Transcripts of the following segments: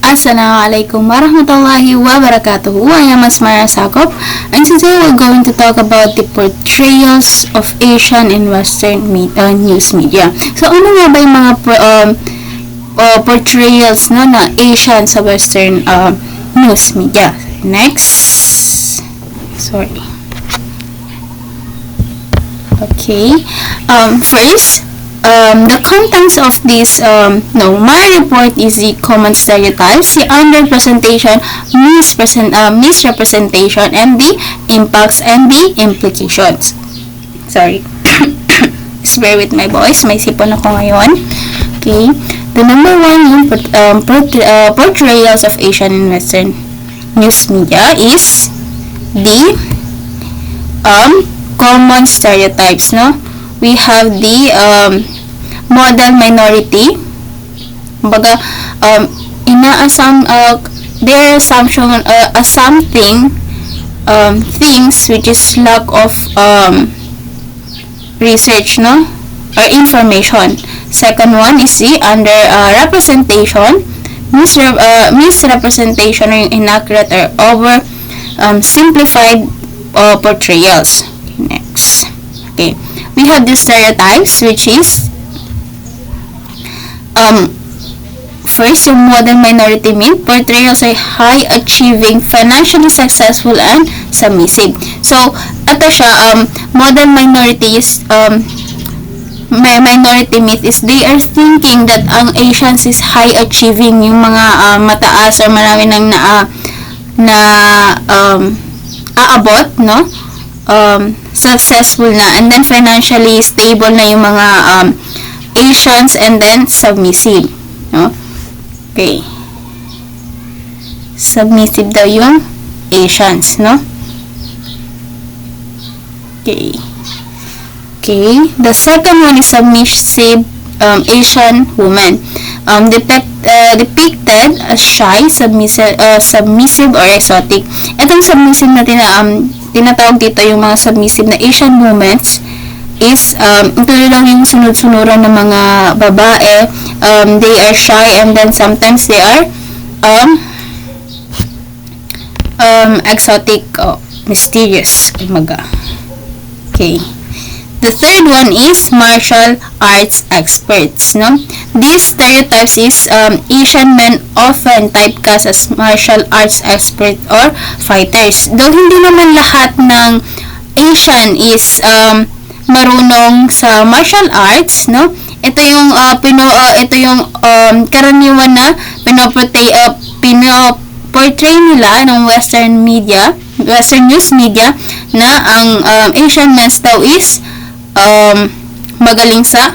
Assalamualaikum warahmatullahi wabarakatuh. I am Asmara Sakop, and today we're going to talk about the portrayals of Asian and Western news media. So, ano nga ba yung mga portrayals na Asian sa Western news media? Next. Sorry. Okay. First, the contents of this my report is the common stereotypes, the underrepresentation, misrepresentation, and the impacts and the implications. Sorry. Just bear with my voice. May sipon ako ngayon. Okay. The number one portrayals of Asian and Western news media is the common stereotypes, no? We have the model minority. Kumbaga, their assumpting things which is lack of research, no? Or information. Second one is the representation, misrepresentation or inaccurate or over simplified portrayals. Next. Okay. We have the stereotypes, which is first, yung modern minority myth, portrayals ay high-achieving, financially successful, and submissive. So, ito siya, modern minority is, minority myth is they are thinking that ang Asians is high-achieving, yung mga mataas or marami nang aabot, no? Successful na, and then financially stable na yung mga Asians, and then submissive, no? Okay, submissive daw yung Asians, no? Okay, the second one is submissive Asian woman, depicted as shy, submissive or exotic. Itong submissive na tinatawag dito, yung mga submissive na Asian women is ito lang yung sunod-sunuran ng mga babae. They are shy, and then sometimes they are exotic, mysterious, kumaga. Okay. The third one is martial arts experts, no? These stereotypes is Asian men often typecast as martial arts expert or fighters. Though hindi naman lahat ng Asian is marunong sa martial arts, no? Ito yung karaniwan na pinoportray nila ng Western news media na ang Asian men daw is magaling sa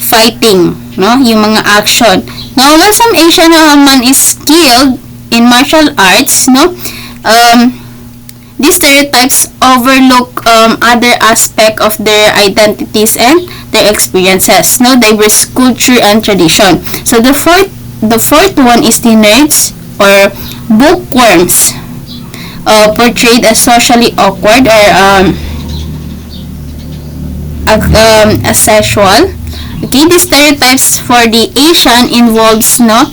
fighting, no? Yung mga action. Now, while some Asian man is skilled in martial arts, no? These stereotypes overlook other aspect of their identities and their experiences, no? Diverse culture and tradition. So the fourth one is the nerds or bookworms, portrayed as socially awkward or asexual. Okay, the stereotypes for the Asian involves, no,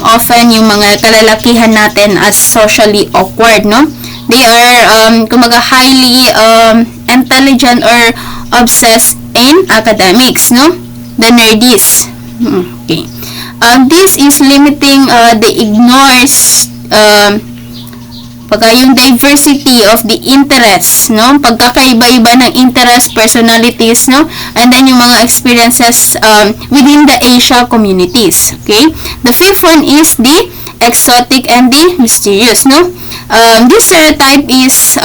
often yung mga kalalakihan natin as socially awkward, no? They are kumaga highly intelligent or obsessed in academics, no? The nerdies. Okay. This is limiting the ignores yung diversity of the interests, no? Pagkakaiba-iba ng interest, personalities, no? And then yung mga experiences within the Asia communities. Okay? The fifth one is the exotic and the mysterious, no? This stereotype is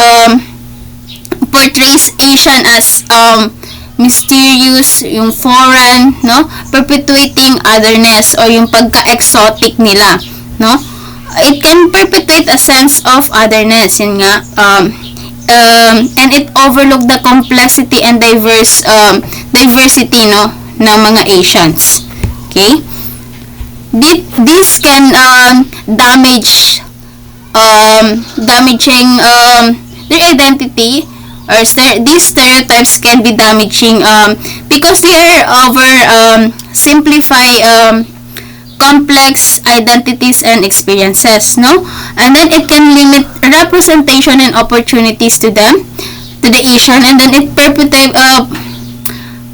portrays Asian as mysterious, yung foreign, no? Perpetuating otherness or yung pagka-exotic nila, no? It can perpetuate a sense of otherness, yun nga, and it overlook the complexity and diversity, no, ng mga Asians. Okay? This can damaging their identity, or these stereotypes can be damaging because they are over simplify complex identities and experiences, no? And then it can limit representation and opportunities to them, to the Asian, and then it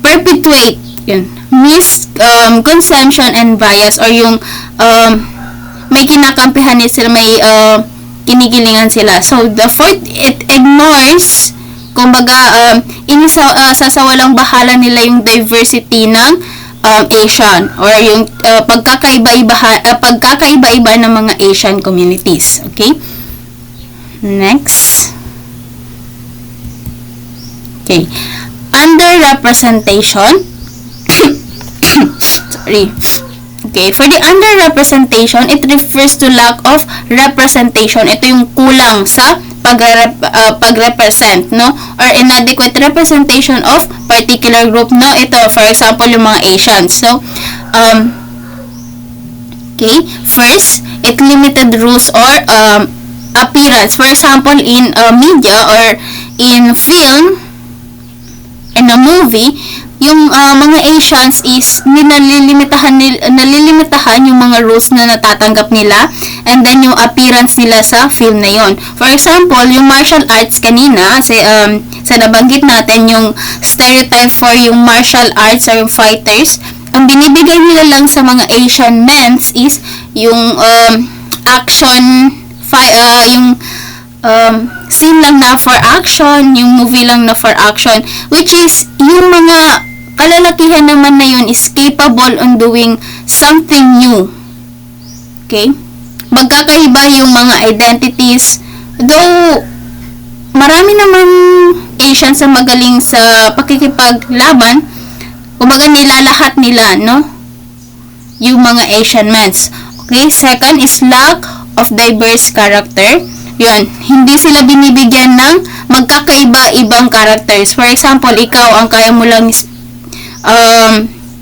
perpetuate yun, misconception and bias, or yung may kinakampihan sila, may kinikilingan sila. So the fourth, it ignores, kumbaga sasawalang bahala nila yung diversity ng Asian, or yung pagkakaiba-iba ng mga Asian communities. Okay? Next. Okay. Underrepresentation. Sorry. Okay, for the underrepresentation, it refers to lack of representation. Ito yung kulang sa pag-represent, no? Or inadequate representation of particular group, no? Ito, for example, yung mga Asians. So, okay, first, it limited rules or appearance. For example, in media or in film, in a movie, yung mga Asians is nalilimitahan yung mga rules na natatanggap nila, and then yung appearance nila sa film na yon. For example, yung martial arts kanina, sa nabanggit natin, yung stereotype for yung martial arts or yung fighters, ang binibigay nila lang sa mga Asian men is yung action, yung scene lang na for action, yung movie lang na for action, which is yung mga kalalakihan naman na yun is capable on doing something new. Okay? Magkakaiba yung mga identities. Though, marami naman Asians na magaling sa pakikipaglaban, kumbaga nilalahat nila, no? Yung mga Asian men. Okay? Second is lack of diverse character. Yun, hindi sila binibigyan ng magkakaiba-ibang characters. For example, ikaw, ang kaya mo lang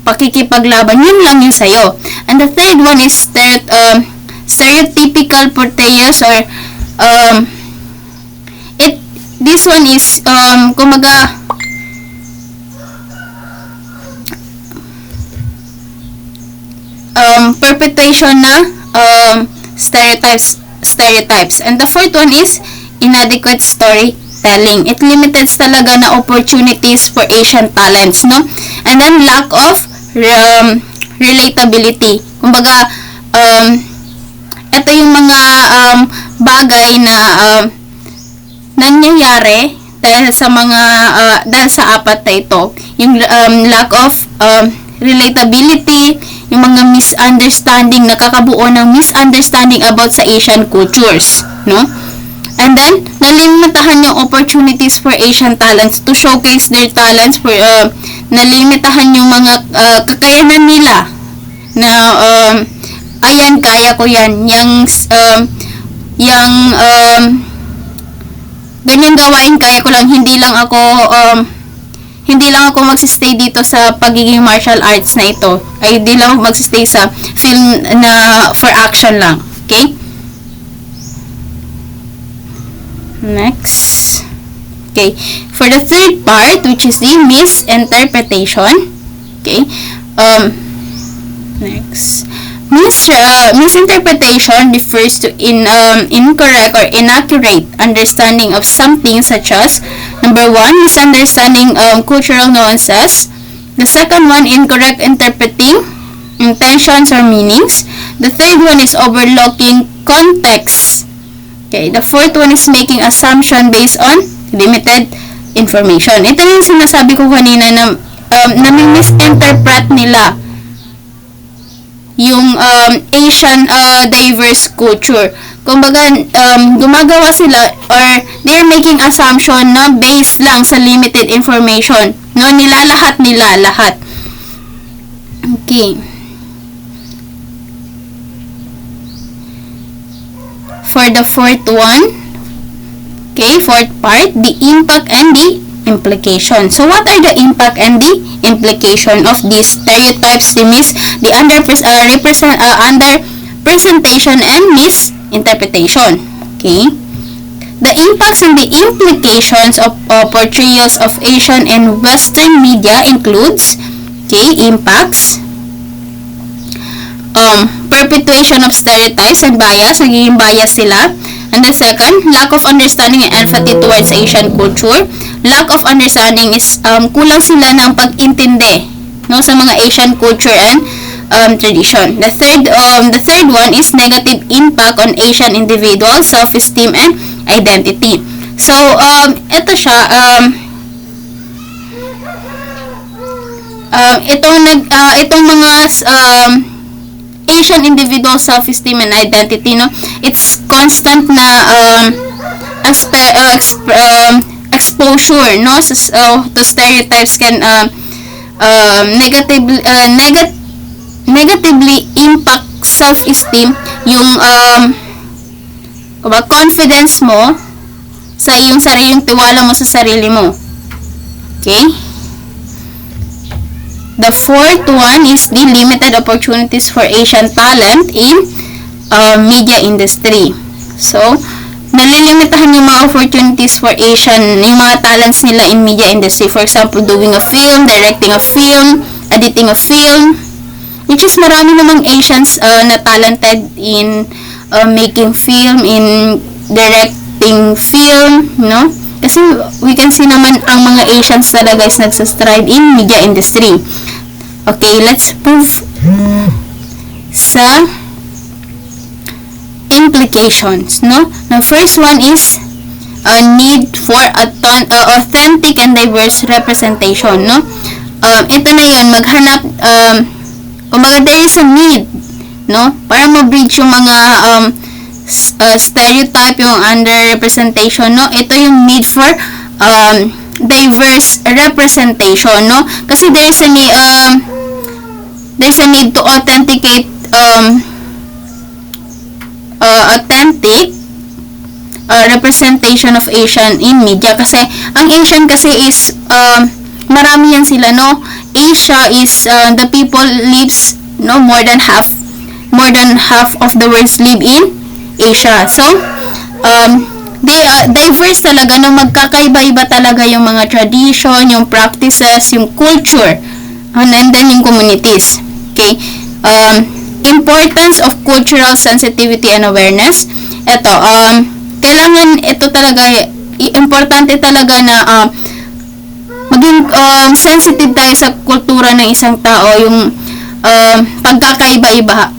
pakikipaglaban, yun lang yun sa'yo. And the third one is stereotypical portrayals, or this one is kumbaga perpetuation na stereotypes. And the fourth one is inadequate storytelling. It limits talaga na opportunities for Asian talents, no? And then lack of relatability. Kumbaga, ito yung mga bagay na nangyayari dahil sa apat na ito. Yung lack of relatability, yung mga misunderstanding, nakakabuo ng misunderstanding about sa Asian cultures, no? And then, nalimitahan yung opportunities for Asian talents to showcase their talents, nalimitahan yung mga kakayanan nila na ayan, kaya ko yan, ganyan gawain, kaya ko lang, hindi lang ako magsistay dito sa pagiging martial arts na ito, ay hindi lang ako magsistay sa film na for action lang. Okay? Next. Okay. For the third part, which is the misinterpretation. Okay. Next. Misinterpretation refers to incorrect or inaccurate understanding of something, such as number one, misunderstanding cultural nuances. The second one, incorrect interpreting intentions or meanings. The third one is overlooking context. Okay, the fourth one is making assumption based on limited information. Ito yung sinasabi ko kanina na nami-misinterpret nila yung Asian diverse culture. Kumbaga, gumagawa sila, or they're making assumption na based lang sa limited information. No, nilalahat nila lahat. Okay. For the fourth one, okay, fourth part, the impact and the implication. So, what are the impact and the implication of these stereotypes, the underrepresentation and misinterpretation? Okay. The impacts and the implications of portrayals of Asian and Western media includes, okay, impacts. perpetuation of stereotypes and bias, nagiging bias sila. And the second, lack of understanding and empathy towards Asian culture. Lack of understanding is kulang sila ng pag-intindi, no, sa mga Asian culture and tradition. The third one is negative impact on Asian individual self-esteem and identity. So ito siya, itong mga Asian individual self-esteem and identity, no, it's constant na exposure, no, to stereotypes can negatively impact self-esteem, yung confidence mo sa iyong sarili, yung tiwala mo sa sarili mo. Okay? The fourth one is the limited opportunities for Asian talent in media industry. So, nalilimitahan yung mga opportunities for Asian, yung mga talents nila in media industry. For example, doing a film, directing a film, editing a film, which is marami namang Asians na talented in making film, in directing film, no? Kasi we can see naman ang mga Asians talaga is nagsastrive in media industry. Okay, let's move sa implications, no? The first one is a need for authentic and diverse representation, no? Ito na yun, maghanap, kumbaga there is a need, no? Para ma-bridge yung mga stereotype, yung underrepresentation, no? Ito yung need for diverse representation, no? Kasi there's a need to authentic representation of Asian in media, kasi ang Asian kasi is marami yan sila, no? Asia is the people lives, no, more than half of the world live in Asia. So they are diverse talaga, no? Magkakaiba-iba talaga yung mga tradition, yung practices, yung culture, and then yung communities. Okay, importance of cultural sensitivity and awareness. Ito, kailangan ito talaga, importante talaga na maging sensitive tayo sa kultura ng isang tao, yung pagkakaiba-iba.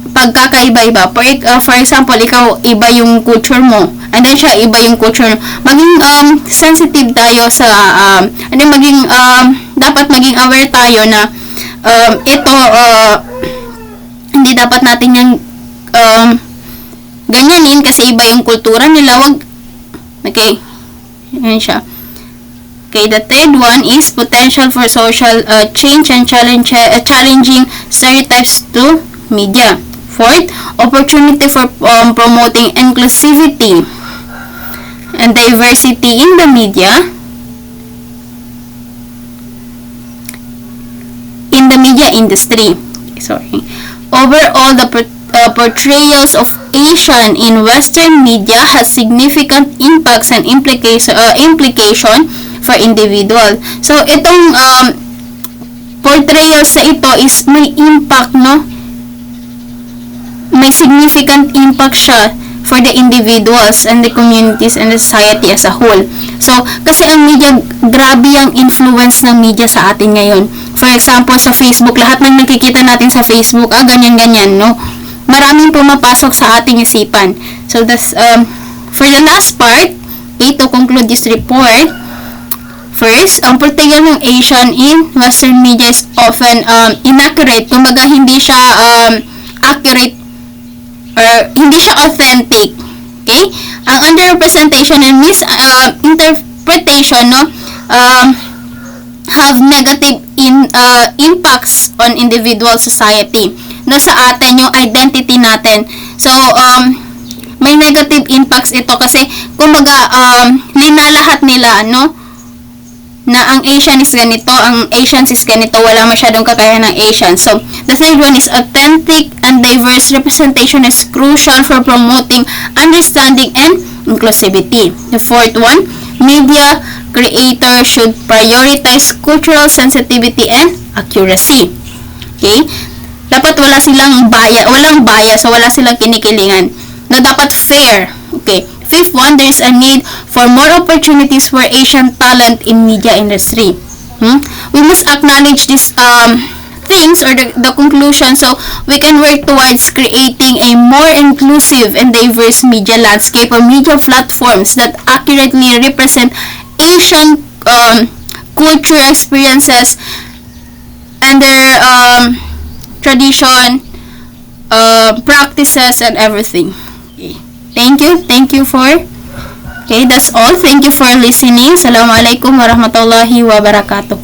For example, ikaw iba yung culture mo, and then siya iba yung culture mo. Maging sensitive tayo sa dapat maging aware tayo na ito hindi dapat natin yung ganyanin kasi iba yung kultura nila. Okay, yan siya. Okay, the third one is potential for social change and challenging stereotypes to media. Fourth, opportunity for promoting inclusivity and diversity in the media. In the media industry. Sorry. Overall, the portrayals of Asian in Western media has significant impacts and implication for individual. So, itong portrayals sa ito is may impact, no? May significant impact siya for the individuals and the communities and the society as a whole. So, kasi ang media, grabe yung influence ng media sa atin ngayon. For example, sa Facebook, lahat ng nakikita natin sa Facebook, ganyan-ganyan, no? Maraming pumapasok sa ating isipan. So, that's, for the last part, to conclude this report, first, ang portrayal ng Asian in Western media is often inaccurate. Kumbaga, hindi siya accurate or hindi siya authentic. Okay? Ang underrepresentation and misinterpretation, no, have negative impacts on individual society, no, sa atin, yung identity natin. So, may negative impacts ito kasi kumbaga linalahat nila, no, na ang Asian is ganito, ang Asians is ganito, wala masyadong kakayahan ng Asian. So, the third one is authentic and diverse representation is crucial for promoting understanding and inclusivity. The fourth one, media creators should prioritize cultural sensitivity and accuracy. Okay? Dapat walang bias, so wala silang kinikilingan. No, dapat fair. Okay. Fifth one, there is a need for more opportunities for Asian talent in media industry. We must acknowledge these things or the conclusion, so we can work towards creating a more inclusive and diverse media landscape or media platforms that accurately represent Asian culture experiences and their tradition, practices, and everything. Okay. Thank you for, okay, that's all. Thank you for listening. Assalamualaikum warahmatullahi wabarakatuh.